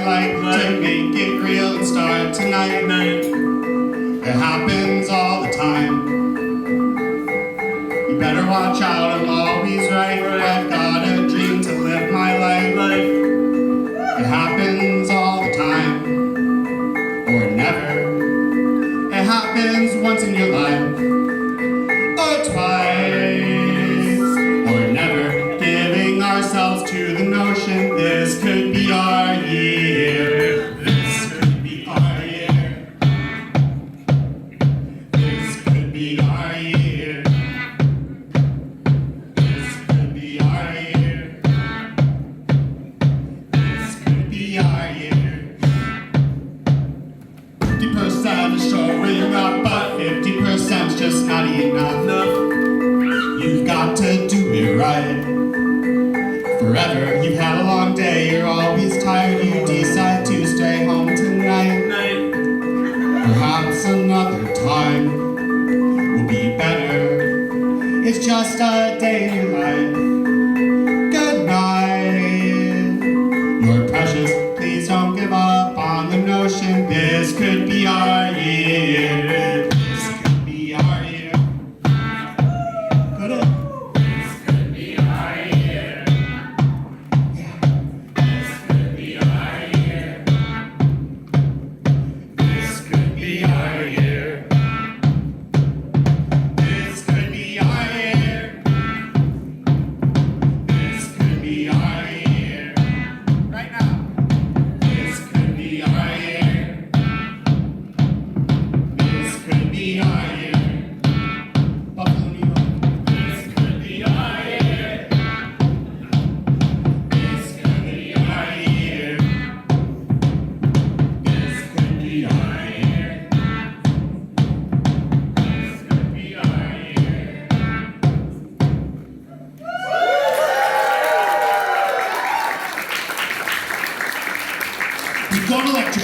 light to make it real and start tonight. It happens all the time. You better watch out, I'm always right. I've got a dream to live my life. It happens all the time, or never. It happens once in your life, or twice, or never. Giving ourselves to the notion this could be our year. This could be our year. This could be our year. This could be our year. This could be our year. 50% is showing up, but 50%'s just not enough. You've got to do it right. Forever, you've had a long day, you're always tired, you decide to stay home tonight. Perhaps another time will be better. It's just a day in your life. Good night. You're precious, please don't give up on the notion this could be our year. This could be our year. Could it? This could be our year. Yeah. This could be our year. This could be our year. This could be our year. This could be our year. Right now. This could be our year. This could be our year. Buffalo, New York. This could be our year. This could be our year. This could be our year. This could be our year. We've gone electric.